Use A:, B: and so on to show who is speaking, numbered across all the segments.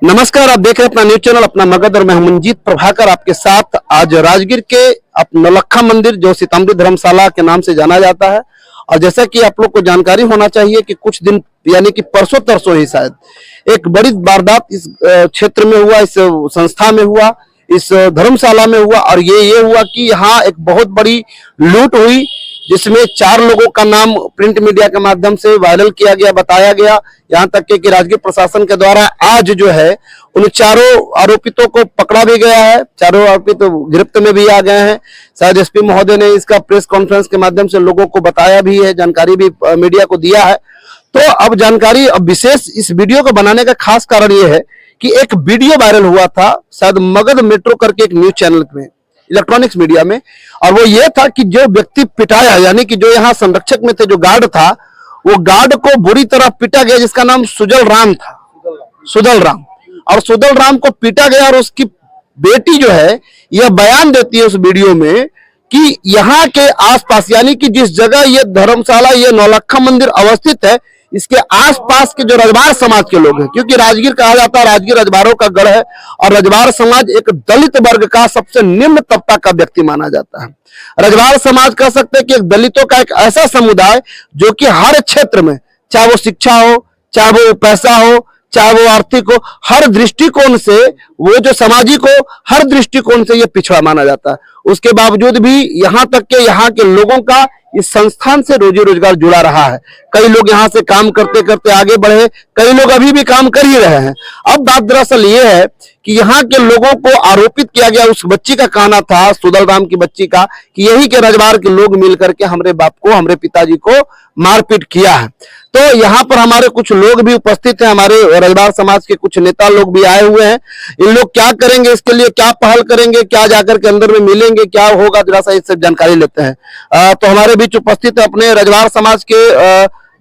A: नमस्कार, आप देख रहे हैं अपना न्यूज चैनल अपना मगध और मैं हूं मंजीत प्रभाकर आपके साथ। आज राजगीर के नौलखा मंदिर जो सीतामढ़ी धर्मशाला के नाम से जाना जाता है, और जैसा कि आप लोग को जानकारी होना चाहिए कि कुछ दिन यानी कि परसों तरसों ही शायद एक बड़ी वारदात इस क्षेत्र में हुआ, इस संस्था में हुआ, इस धर्मशाला में हुआ। और ये हुआ कि यहाँ एक बहुत बड़ी लूट हुई, जिसमें 4 लोगों का नाम प्रिंट मीडिया के माध्यम से वायरल किया गया, बताया गया। यहाँ तक कि राजगीर प्रशासन के द्वारा आज जो है उन 4 आरोपितों को पकड़ा भी गया है। 4 आरोपी तो गिरफ्त में भी आ गए हैं। शायद एसपी महोदय ने इसका प्रेस कॉन्फ्रेंस के माध्यम से लोगों को बताया भी है, जानकारी भी मीडिया को दिया है। तो अब जानकारी, अब विशेष इस वीडियो को बनाने का खास कारण ये है कि एक वीडियो वायरल हुआ था शायद मगध मेट्रो करके एक न्यूज चैनल में, इलेक्ट्रॉनिक्स मीडिया में, और वो ये था कि जो व्यक्ति पिटाया, यानी कि जो यहाँ संरक्षक में थे, जो गार्ड था, वो गार्ड को बुरी तरह पीटा गया, जिसका नाम सुजल राम था, सुदल राम। और सुदल राम को पीटा गया, और उसकी बेटी जो है यह बयान देती है उस वीडियो में कि यहाँ के आसपास, यानी कि जिस जगह ये धर्मशाला, ये नौलखा मंदिर अवस्थित है, इसके आसपास के जो रजवार समाज के लोग हैं, क्योंकि राजगीर कहा जाता है राजगीर रजवारों का गढ़ है, और रजवार समाज एक दलित वर्ग का सबसे निम्न तबका का व्यक्ति माना जाता है। रजवार समाज कह सकते हैं कि एक दलितों का एक ऐसा समुदाय जो कि हर क्षेत्र में, चाहे वो शिक्षा हो, चाहे वो पैसा हो, चाहे वो आर्थिक हो, हर दृष्टिकोण से, वो जो सामाजिक हो, हर दृष्टिकोण से ये पिछड़ा माना जाता है। उसके बावजूद भी यहाँ तक के यहाँ के लोगों का इस संस्थान से रोजी रोजगार जुड़ा रहा है। कई लोग यहाँ से काम करते करते आगे बढ़े, कई लोग अभी भी काम कर ही रहे हैं। अब बात दरअसल ये है कि यहाँ के लोगों को आरोपित किया गया, उस बच्ची का कहना था, सुदल राम की बच्ची का, कि यही के रजवार के लोग मिलकर के हमारे बाप को, हमारे पिताजी को मारपीट किया है। तो यहाँ पर हमारे कुछ लोग भी उपस्थित हैं, हमारे रजवार समाज के कुछ नेता लोग भी आए हुए हैं। इन लोग क्या करेंगे, इसके लिए क्या पहल करेंगे, क्या जाकर के अंदर में मिलेंगे, क्या होगा, जरा सा इससे जानकारी लेते हैं। तो हमारे बीच उपस्थित है अपने रजवार समाज के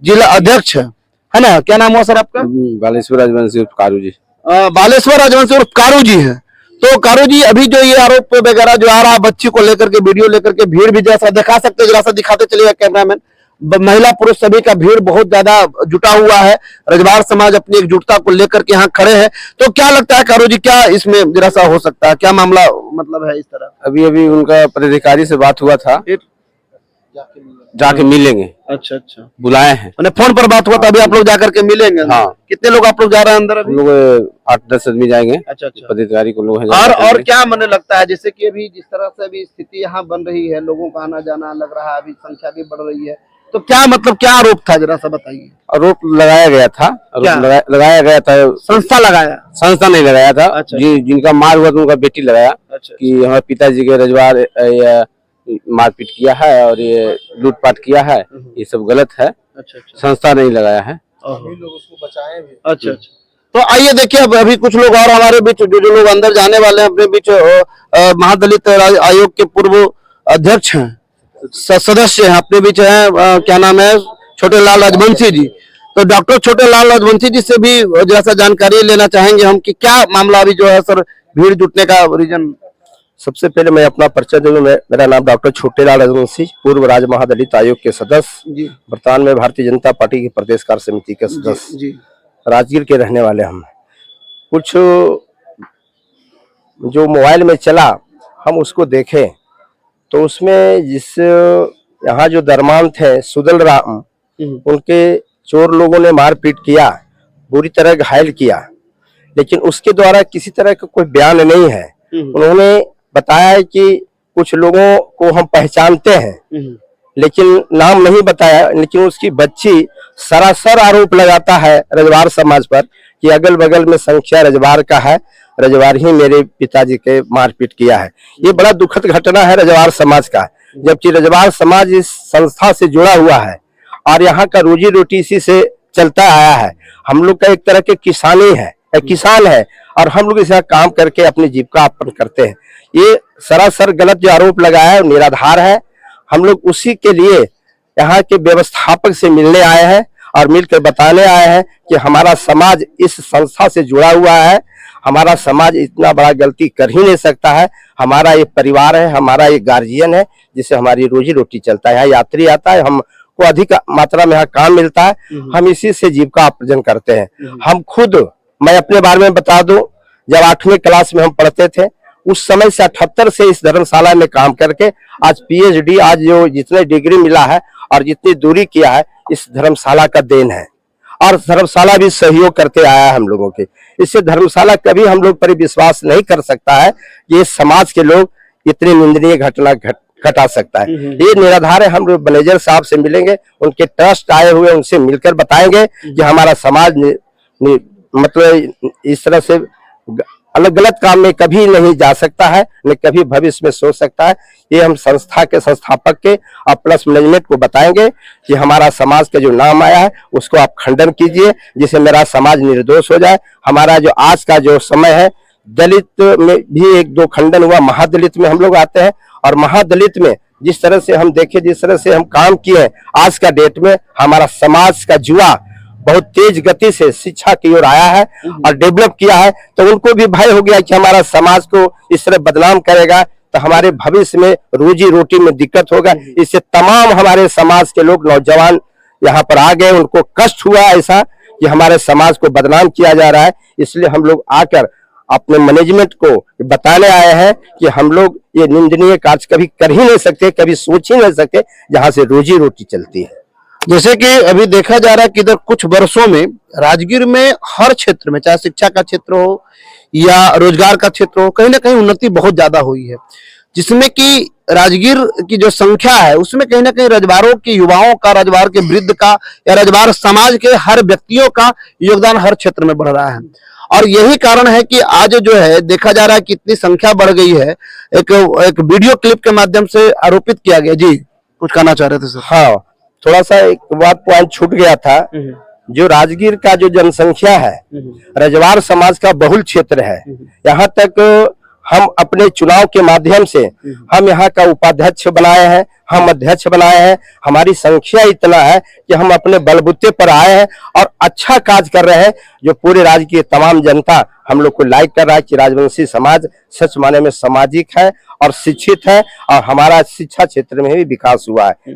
A: जिला अध्यक्ष है ना, क्या नाम हुआ सर आपका?
B: बालेश्वर राजवंशी उर्फ कारू जी।
A: बालेश्वर राजवंशी उर्फ कारू जी है। तो कारू जी, अभी जो ये आरोप वगैरह जो आ रहा है बच्ची को लेकर के, वीडियो लेकर के, भीड़ भी जैसा दिखा सकते, जरा सा दिखाते चलिएगा कैमरामैन। महिला पुरुष सभी का भीड़ बहुत ज्यादा जुटा हुआ है। रजवार समाज अपनी एकजुटता को लेकर के यहाँ खड़े हैं। तो क्या लगता है कारू जी, क्या इसमें जरा सा हो सकता है, क्या मामला मतलब है इस तरह?
B: अभी उनका पदाधिकारी से बात हुआ था, जाके मिलेंगे।
A: अच्छा अच्छा,
B: बुलाए हैं,
A: मैंने फोन पर बात हुआ था, अभी आप लोग जाकर के मिलेंगे?
B: हाँ।
A: कितने लोग आप लोग जा रहे हैं अंदर?
B: हम लोग 8-10 आदमी जाएंगे।
A: अच्छा अच्छा,
B: पदाधिकारी को लोग हैं।
A: और क्या मन लगता है, जैसे कि अभी जिस तरह से अभी स्थिति यहाँ बन रही है, लोगों का आना जाना लग रहा है, अभी संख्या भी बढ़ रही है, तो क्या मतलब क्या आरोप था, जरा सा बताइए।
B: आरोप लगाया गया था, लगाया गया था,
A: संस्था लगाया?
B: संस्था नहीं लगाया था।
A: अच्छा।
B: जिनका मार हुआ था उनका बेटी लगाया। अच्छा। कि हमारे पिताजी के रजवार मारपीट किया है और ये लूटपाट किया है, ये सब गलत है। अच्छा। संस्था नहीं लगाया है,
A: लोग उसको बचाए भी। अच्छा अच्छा, तो आइए देखिए, अभी कुछ लोग और हमारे बीच, जो लोग अंदर जाने वाले हैं, अपने बीच महादलित आयोग के पूर्व अध्यक्ष हैं, सदस्य हैं, अपने बीच हैं, क्या नाम है, छोटे लाल राजवंशी जी। तो डॉक्टर छोटे लाल राजवंशी जी से भी जैसा जानकारी लेना चाहेंगे हम कि क्या मामला अभी जो है सर, भीड़ जुटने का रीजन।
C: सबसे पहले मैं अपना परिचय दूं। मेरा नाम डॉक्टर छोटे लाल राजवंशी, पूर्व राज्य महादलित आयोग के सदस्य, वर्तमान में भारतीय जनता पार्टी की प्रदेश कार्य समिति के सदस्य, राजगीर के रहने वाले हम। कुछ जो मोबाइल में चला, हम उसको देखे तो उसमें जिस यहाँ जो दरमान थे सुदल राम, उनके चोर लोगों ने मारपीट किया, बुरी तरह घायल किया, लेकिन उसके द्वारा किसी तरह का कोई बयान नहीं है। उन्होंने बताया है कि कुछ लोगों को हम पहचानते हैं, लेकिन नाम नहीं बताया। लेकिन उसकी बच्ची सरासर आरोप लगाता है रजवार समाज पर कि अगल बगल में संख्या रजवार का है, रजवार ही मेरे पिताजी के मारपीट किया है। ये बड़ा दुखद घटना है रजवार समाज का, जबकि रजवार समाज इस संस्था से जुड़ा हुआ है और यहाँ का रोजी रोटी इसी से चलता आया है। हम लोग का एक तरह के किसानी है, किसान है, और हम लोग इसे काम करके अपनी जीविका यापन करते हैं। ये सरासर गलत जो आरोप लगाया है निराधार है। हम लोग उसी के लिए यहाँ के व्यवस्थापक से मिलने आए हैं और मिलकर बताने आए हैं कि हमारा समाज इस संस्था से जुड़ा हुआ है। हमारा समाज इतना बड़ा गलती कर ही नहीं सकता है। हमारा एक परिवार है, हमारा एक गार्जियन है, जिससे हमारी रोजी रोटी चलता है। यहाँ यात्री आता है, हमको अधिक मात्रा में यहाँ काम मिलता है, हम इसी से जीविका अर्जन करते हैं। हम खुद मैं अपने बारे में बता दूं, जब 8वीं क्लास में हम पढ़ते थे उस समय से 78 से इस धर्मशाला में काम करके आज PhD, आज जो जितने डिग्री मिला है और जितनी दूरी किया है इस धर्मशाला का देन है। और धर्मशाला भी सहयोग करते आया है हम लोगों के। इससे धर्मशाला कभी हम लोग पर विश्वास नहीं कर सकता है कि इस समाज के लोग इतनी निंदनीय घटना घटा सकता है। ये निराधार है। हम लोग मैनेजर साहब से मिलेंगे, उनके ट्रस्ट आए हुए उनसे मिलकर बताएंगे कि हमारा समाज मतलब इस तरह से अलग गलत काम में कभी नहीं जा सकता है, न कभी भविष्य में सोच सकता है। ये हम संस्था के संस्थापक के और प्लस मैनेजमेंट को बताएंगे कि हमारा समाज का जो नाम आया है उसको आप खंडन कीजिए, जिससे मेरा समाज निर्दोष हो जाए। हमारा जो आज का जो समय है, दलित में भी 1-2 खंडन हुआ, महादलित में हम लोग आते हैं। और महादलित में जिस तरह से हम देखे, जिस तरह से हम काम किए, आज का डेट में हमारा समाज का जुआ बहुत तेज गति से शिक्षा की ओर आया है और डेवलप किया है। तो उनको भी भय हो गया कि हमारा समाज को इस तरह बदनाम करेगा तो हमारे भविष्य में रोजी रोटी में दिक्कत होगा। इससे तमाम हमारे समाज के लोग, नौजवान यहाँ पर आ गए, उनको कष्ट हुआ ऐसा कि हमारे समाज को बदनाम किया जा रहा है। इसलिए हम लोग आकर अपने मैनेजमेंट को बताने आए हैं कि हम लोग ये निंदनीय कार्य कभी कर ही नहीं सकते, कभी सोच ही नहीं सकते, जहाँ से रोजी रोटी चलती है।
A: जैसे कि अभी देखा जा रहा है कि इधर कुछ वर्षों में राजगीर में हर क्षेत्र में, चाहे शिक्षा का क्षेत्र हो या रोजगार का क्षेत्र हो, कहीं ना कहीं उन्नति बहुत ज्यादा हुई है, जिसमें कि राजगीर की जो संख्या है उसमें कहीं ना कहीं रजवारों के युवाओं का, रजवार के वृद्ध का या रजवार समाज के हर व्यक्तियों का योगदान हर क्षेत्र में बढ़ रहा है। और यही कारण है कि आज जो है देखा जा रहा है कि इतनी संख्या बढ़ गई है। एक वीडियो क्लिप के माध्यम से आरोपित किया गया। जी, कुछ कहना चाह रहे थे सर?
C: हाँ, थोड़ा सा एक बात पॉइंट छूट गया था। जो राजगीर का जो जनसंख्या है, रजवार समाज का बहुल क्षेत्र है। यहाँ तक हम अपने चुनाव के माध्यम से हम यहाँ का उपाध्यक्ष बनाए हैं, हम अध्यक्ष बनाए हैं। हमारी संख्या इतना है कि हम अपने बलबूते पर आए हैं और अच्छा कार्य कर रहे हैं, जो पूरे राज्य की तमाम जनता हम लोग को लाइक कर रहा है कि राजवंशी समाज सच माने में सामाजिक है और शिक्षित है और हमारा शिक्षा क्षेत्र में भी विकास हुआ है।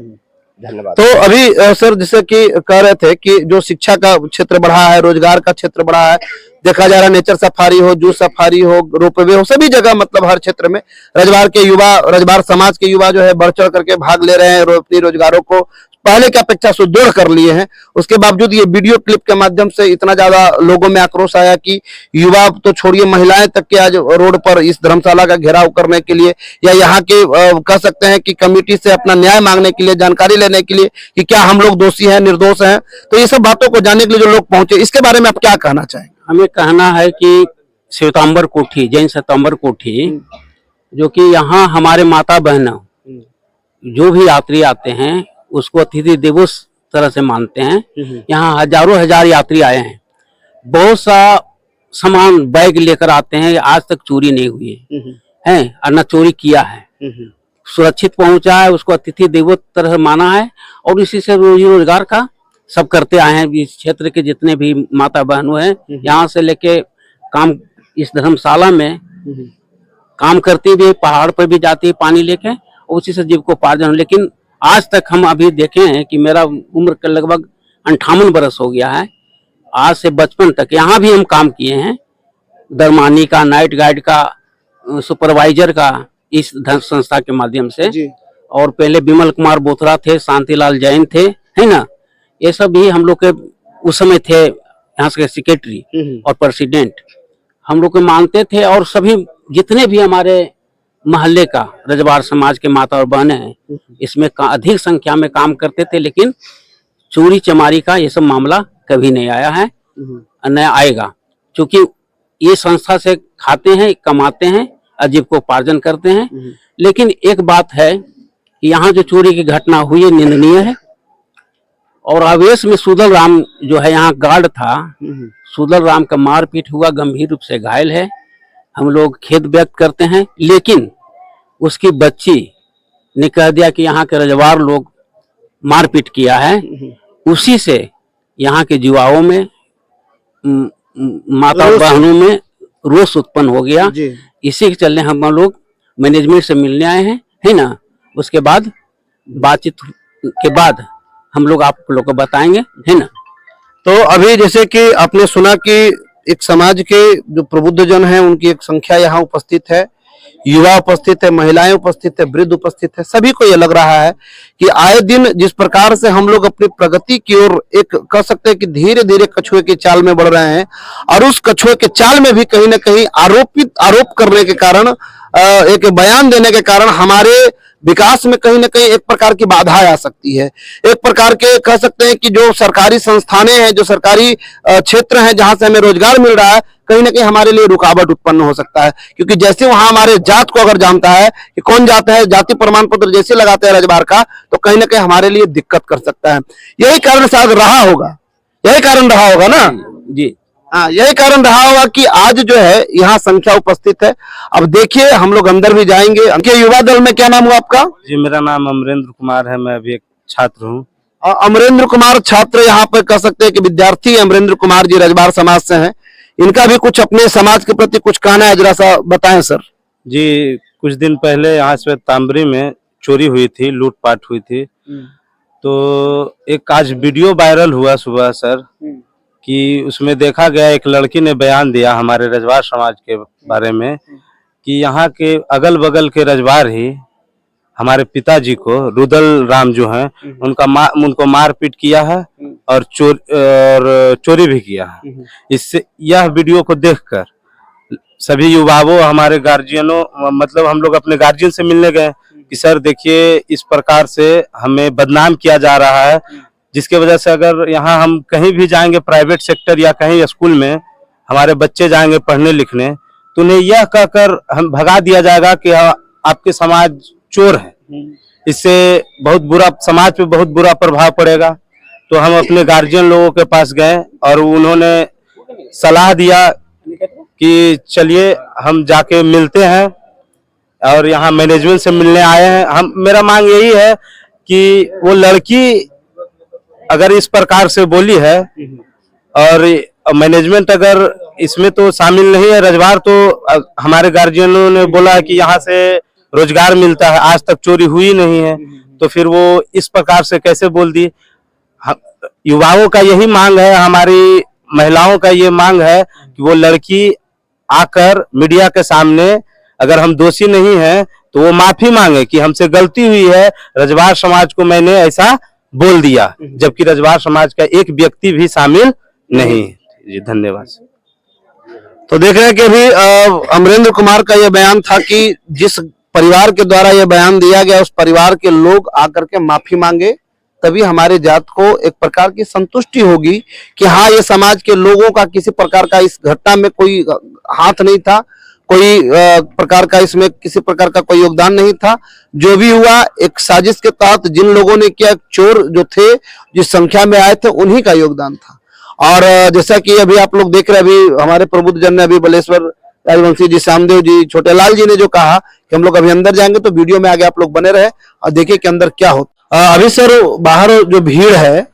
C: धन्यवाद।
A: तो अभी सर जैसे कि कह रहे थे कि जो शिक्षा का क्षेत्र बढ़ा है, रोजगार का क्षेत्र बढ़ा है, देखा जा रहा है नेचर सफारी हो, जू सफारी हो, रोपवे हो, सभी जगह मतलब हर क्षेत्र में रजवार के युवा, रजवार समाज के युवा जो है बढ़ चढ़ करके भाग ले रहे हैं, अपनी रोजगारों को पहले की अपेक्षा सुदृढ़ कर लिए हैं। उसके बावजूद ये वीडियो क्लिप के माध्यम से इतना ज्यादा लोगों में आक्रोश आया कि युवा तो छोड़िए, महिलाएं तक के आज रोड पर इस धर्मशाला का घेराव करने के लिए या यहाँ के कह सकते हैं कि कमेटी से अपना न्याय मांगने के लिए, जानकारी लेने के लिए कि क्या हम लोग दोषी हैं, निर्दोष हैं। तो ये सब बातों को जानने के लिए जो लोग पहुंचे, इसके बारे में आप क्या कहना चाहेंगे?
D: हमें कहना है कि श्वेतांबर कोठी, जैन श्वेतांबर कोठी, जो कि यहाँ हमारे माता बहनों जो भी यात्री आते हैं उसको अतिथि देवो तरह से मानते हैं। यहाँ हजारों हजार यात्री आए हैं, बहुत सा सामान बैग लेकर आते हैं, आज तक चोरी नहीं हुई है और न चोरी किया है, सुरक्षित पहुंचा है, उसको अतिथि देवो तरह माना है और इसी से रोजी रोजगार का सब करते आए हैं। इस क्षेत्र के जितने भी माता बहनों हैं, यहाँ से लेके काम इस धर्मशाला में काम करती भी, पहाड़ पर भी जाती है पानी लेके, और उसी से जीविकोपार्जन। लेकिन आज तक हम अभी देखे हैं कि मेरा उम्र का लगभग 58 बरस हो गया है, आज से बचपन तक यहाँ भी हम काम किए हैं, दरमानी का, नाइट गाइड का, सुपरवाइजर का, इस संस्था के माध्यम से जी। और पहले विमल कुमार बोथरा थे, शांतिलाल जैन थे, है ना, ये सब भी हम लोग के उस समय थे यहाँ से सेक्रेटरी और प्रेसिडेंट, हम लोग को मानते थे। और सभी जितने भी हमारे मोहल्ले का रजवार समाज के माता और बहनें हैं, इसमें अधिक संख्या में काम करते थे। लेकिन चोरी चमारी का ये सब मामला कभी नहीं आया है, न आएगा, क्योंकि ये संस्था से खाते हैं, कमाते हैं, जीविकोपार्जन करते हैं। लेकिन एक बात है कि यहाँ जो चोरी की घटना हुई है निंदनीय है। और आवेश में सुदल राम जो है यहाँ गार्ड था, सुदल राम का मारपीट हुआ, गंभीर रूप से घायल है, हम लोग खेद व्यक्त करते हैं। लेकिन उसकी बच्ची ने कह दिया कि यहाँ के रजवार लोग मारपीट किया है, उसी से यहाँ के युवाओं में, माता बहनों में रोष उत्पन्न हो गया। इसी के चलने हम लोग मैनेजमेंट से मिलने आए हैं, है ना। उसके बाद बातचीत के बाद हम लोग आप लोग को बताएंगे, है ना।
A: तो अभी जैसे कि आपने सुना कि एक समाज के जो प्रबुद्ध जन हैं उनकी एक संख्या यहाँ उपस्थित है, युवा उपस्थित है, महिलाएं उपस्थित है, वृद्ध उपस्थित है। सभी को यह लग रहा है कि आए दिन जिस प्रकार से हम लोग अपनी प्रगति की ओर एक कह सकते हैं कि धीरे धीरे कछुए की चाल में बढ़ रहे हैं, और उस कछुए के चाल में भी कहीं ना कहीं आरोप करने के कारण, एक बयान देने के कारण हमारे विकास में कहीं ना कहीं एक प्रकार की बाधा आ सकती है। एक प्रकार के कह सकते हैं कि जो सरकारी संस्थानें हैं, जो सरकारी क्षेत्र हैं जहां से हमें रोजगार मिल रहा है, कहीं ना कहीं हमारे लिए रुकावट उत्पन्न हो सकता है। क्योंकि जैसे वहां हमारे जात को अगर जानता है कि कौन जात है, जाति प्रमाण पत्र जैसे लगाते हैं रजवार का, तो कहीं ना कहीं हमारे लिए दिक्कत कर सकता है। यही कारण शायद रहा होगा, यही कारण रहा होगा ना
D: जी।
A: हाँ, यही कारण रहा होगा कि आज जो है यहाँ संख्या उपस्थित है। अब देखिए हम लोग अंदर भी जाएंगे। उनके युवा दल में क्या नाम हुआ आपका?
E: जी, मेरा नाम अमरेंद्र कुमार है, मैं अभी एक छात्र हूँ।
A: अमरेंद्र कुमार छात्र यहाँ पे कह सकते हैं कि विद्यार्थी अमरेंद्र कुमार जी रजवार समाज से हैं। इनका भी कुछ अपने समाज के प्रति कुछ कहना है, जरा सा बताएं सर।
E: जी, कुछ दिन पहले यहाँ से तांबरी में चोरी हुई थी, लूटपाट हुई थी। तो एक आज वीडियो वायरल हुआ सुबह सर, कि उसमें देखा गया एक लड़की ने बयान दिया हमारे रजवार समाज के बारे में कि यहाँ के अगल बगल के रजवार ही हमारे पिताजी को, रुदल राम जो हैं, उनको मारपीट किया है और चोरी भी किया है। इससे यह वीडियो को देखकर सभी युवाओं, हमारे गार्जियनों, मतलब हम लोग अपने गार्जियन से मिलने गए कि सर देखिए इस प्रकार से हमें बदनाम किया जा रहा है, जिसके वजह से अगर यहाँ हम कहीं भी जाएंगे प्राइवेट सेक्टर या कहीं स्कूल में हमारे बच्चे जाएंगे पढ़ने लिखने, तो उन्हें यह कहकर हम भगा दिया जाएगा कि आपके समाज चोर है। इससे बहुत बुरा, समाज पे बहुत बुरा प्रभाव पड़ेगा। तो हम अपने गार्जियन लोगों के पास गए और उन्होंने सलाह दिया कि चलिए हम जाके मिलते हैं, और यहाँ मैनेजमेंट से मिलने आए हैं। मेरा मांग यही है कि वो लड़की अगर इस प्रकार से बोली है और मैनेजमेंट अगर इसमें तो शामिल नहीं है, रजवार तो हमारे गार्जियनों ने बोला है कि यहाँ से रोजगार मिलता है, आज तक चोरी हुई नहीं है, तो फिर वो इस प्रकार से कैसे बोल दी। युवाओं का यही मांग है, हमारी महिलाओं का ये मांग है कि वो लड़की आकर मीडिया के सामने, अगर हम दोषी नहीं है तो वो माफी मांगे कि हमसे गलती हुई है, रजवार समाज को मैंने ऐसा बोल दिया, जबकि रजवार समाज का एक व्यक्ति भी शामिल नहीं। जी धन्यवाद।
A: तो देख रहे हैं कि अभी अमरेंद्र कुमार का यह बयान था कि जिस परिवार के द्वारा यह बयान दिया गया, उस परिवार के लोग आकर के माफी मांगे, तभी हमारे जात को एक प्रकार की संतुष्टि होगी कि हाँ, ये समाज के लोगों का किसी प्रकार का इस घटना में कोई हाथ नहीं था, कोई प्रकार का इसमें किसी प्रकार का कोई योगदान नहीं था। जो भी हुआ एक साजिश के तहत जिन लोगों ने किया, चोर जो थे जिस संख्या में आए थे, उन्हीं का योगदान था। और जैसा कि अभी आप लोग देख रहे हैं, अभी हमारे प्रबुद्ध जन ने, अभी बलेश्वर राजवंशी जी, श्यामदेव जी, छोटेलाल जी ने जो कहा कि हम लोग अभी अंदर जाएंगे, तो वीडियो में आगे आप लोग बने रहे और देखिए कि अंदर क्या होता। अभी सर बाहर जो भीड़ है,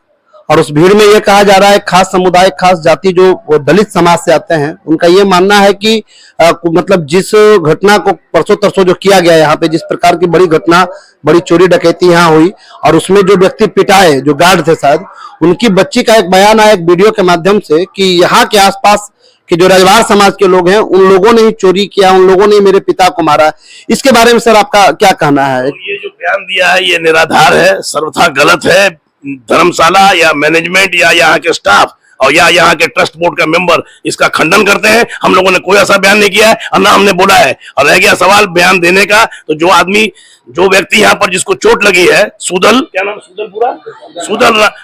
A: और उस भीड़ में ये कहा जा रहा है खास समुदाय, खास जाति जो दलित समाज से आते हैं, उनका ये मानना है कि मतलब जिस घटना को परसों तरसों जो किया गया यहाँ पे, जिस प्रकार की बड़ी घटना, बड़ी चोरी डकैती यहाँ हुई, और उसमें जो व्यक्ति पिटाए, जो गार्ड थे शायद, उनकी बच्ची का एक बयान आया एक वीडियो के माध्यम से कि यहाँ के आसपास कि जो रजवार समाज के लोग हैं, उन लोगों ने ही चोरी किया, उन लोगों ने मेरे पिता को मारा। इसके बारे में सर आपका क्या कहना है?
F: ये जो बयान दिया है ये निराधार है, सर्वथा गलत है। धर्मशाला या मैनेजमेंट या यहाँ के स्टाफ और या यहाँ के ट्रस्ट बोर्ड का मेंबर इसका खंडन करते हैं। हम लोगों ने कोई ऐसा बयान नहीं किया है और ना हमने बोला है। और रह गया सवाल बयान देने का, तो जो आदमी, जो व्यक्ति यहाँ पर जिसको चोट लगी है, सुदल, क्या नाम,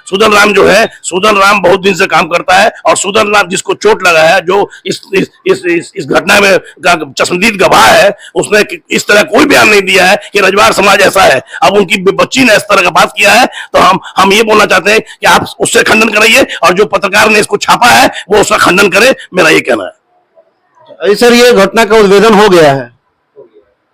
F: सुदल राम जो है, सुदल राम बहुत दिन से काम करता है, और सुदल राम जिसको चोट लगा है, जो इस घटना में चश्मदीद गवाह है, उसने इस तरह कोई बयान नहीं दिया है कि रजवार समाज ऐसा है। अब उनकी बच्ची ने इस तरह का बात किया है, तो हम ये बोलना चाहते हैं कि आप उससे खंडन कराइए, और जो पत्रकार ने इसको छापा है वो उसका खंडन करे, मेरा ये कहना है।
A: सर ये घटना का उद्भेदन हो गया है?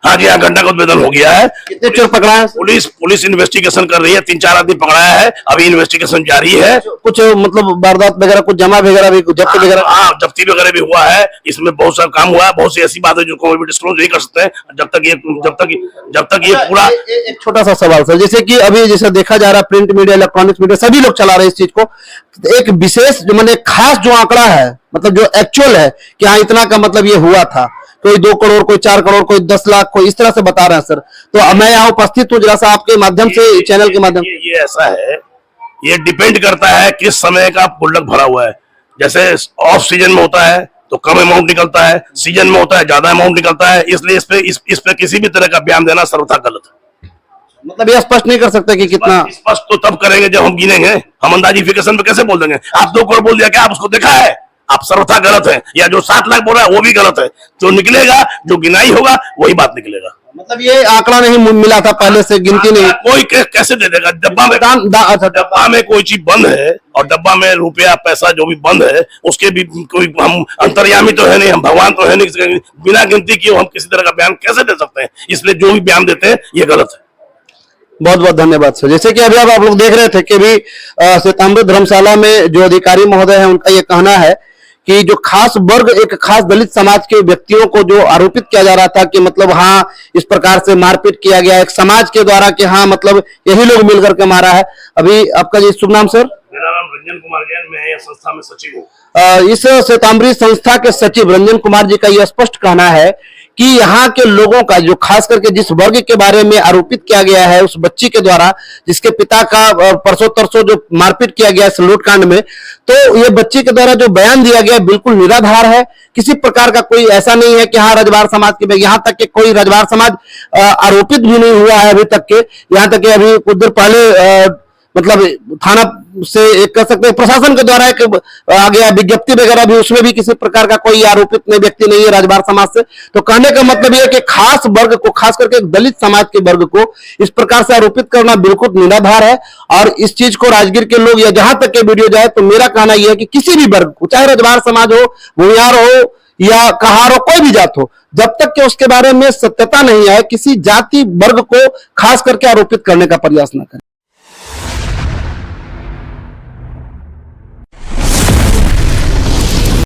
F: हाँ जी, हाँ, घंटा का उद्भेदन हो गया है।
A: कितने चोर पकड़ा है?
F: पुलिस इन्वेस्टिगेशन कर रही है, 3-4 आदमी पकड़ा है, अभी इन्वेस्टिगेशन जारी है।
A: कुछ मतलब वारदात वगैरह, कुछ जमा वगैरह भी, जब्त वगैरह?
F: हाँ, जब्ती वगैरह भी हुआ है। इसमें बहुत सारा काम हुआ है, बहुत सी ऐसी बातें जो कोई डिस्क्लोज नहीं कर सकते हैं जब तक ये पूरा।
A: एक छोटा सा सवाल सर, जैसे कि अभी जैसे देखा जा रहा है प्रिंट मीडिया, इलेक्ट्रॉनिक्स मीडिया सभी लोग चला रहे हैं इस चीज को, एक विशेष जो मैंने खास जो आंकड़ा है, मतलब जो एक्चुअल है कि हाँ इतना का मतलब ये हुआ था, कोई 2 करोड़, कोई 4 करोड़, कोई 10 लाख, कोई इस तरह से बता रहे हैं सर। तो मैं यहाँ उपस्थित हूँ, जरा सा आपके माध्यम से, चैनल के माध्यम से।
F: ये ऐसा है, ये डिपेंड करता है किस समय का गुल्लक भरा हुआ है। जैसे ऑफ सीजन में होता है तो कम अमाउंट निकलता है, सीजन में होता है ज्यादा अमाउंट निकलता है, इसलिए इस पे किसी भी तरह का बयान देना सर्वथा गलत है।
A: मतलब ये स्पष्ट नहीं कर सकते कि कितना?
F: स्पष्ट तो तब करेंगे जब हम गिनेंगे, हम अंदाजिफिकेशन पे कैसे बोल देंगे? आप 2 करोड़ बोल दिया, क्या आप उसको देखा है? आप सर्वथा गलत है। या जो 7 लाख बोल रहा है वो भी गलत है। जो निकलेगा, जो गिनाई होगा वही बात निकलेगा।
A: मतलब ये आंकड़ा नहीं मिला था पहले से, गिनती नहीं?
F: कोई कैसे दे देगा? डब्बा में कोई चीज बंद है और डब्बा में रुपया पैसा जो भी बंद है, उसके भी कोई, हम अंतर्यामी तो है नहीं, हम भगवान तो है नहीं, बिना गिनती किए हम किसी तरह का बयान कैसे दे सकते हैं? इसलिए जो भी बयान देते हैं ये गलत है।
A: बहुत बहुत धन्यवाद सर। जैसे कि अभी आप लोग देख रहे थे कि भी श्वेतांबर धर्मशाला में जो अधिकारी महोदय है उनका ये कहना है कि जो खास वर्ग, एक खास दलित समाज के व्यक्तियों को जो आरोपित किया जा रहा था कि मतलब हाँ इस प्रकार से मारपीट किया गया एक समाज के द्वारा, कि हाँ मतलब यही लोग मिलकर के मारा है। अभी आपका जी शुभ नाम सर?
F: मेरा नाम रंजन कुमार जैन, मैं इस संस्था में सचिव हूँ।
A: इस श्वेतांबरी संस्था के सचिव रंजन कुमार जी का यह स्पष्ट कहना है कि यहाँ के लोगों का जो खास करके जिस वर्ग के बारे में आरोपित किया गया है उस बच्ची के द्वारा, जिसके पिता का परसों तरसों जो मारपीट किया गया इस लूटकांड में, तो ये बच्ची के द्वारा जो बयान दिया गया बिल्कुल निराधार है। किसी प्रकार का कोई ऐसा नहीं है कि हाँ रजवाड़ समाज के, यहाँ तक कि कोई रजवाड़ समाज आरोपित भी नहीं हुआ है अभी तक के। यहाँ तक कि अभी कुछ देर पहले मतलब थाना से एक कह सकते हैं प्रशासन के द्वारा एक आ गया विज्ञप्ति वगैरह भी, उसमें भी किसी प्रकार का कोई आरोपित व्यक्ति नहीं है राजभार समाज से। तो कहने का मतलब यह कि खास वर्ग को, खास करके दलित समाज के वर्ग को इस प्रकार से आरोपित करना बिल्कुल निराधार है। और इस चीज को राजगीर के लोग, या जहां तक के वीडियो जाए, तो मेरा कहना यह है कि किसी भी वर्ग को, चाहे रजवाड़ समाज हो, भूमियार हो या कहार हो, कोई भी जात हो, जब तक कि उसके बारे में सत्यता नहीं है, किसी जाति वर्ग को खास करके आरोपित करने का प्रयास न करें।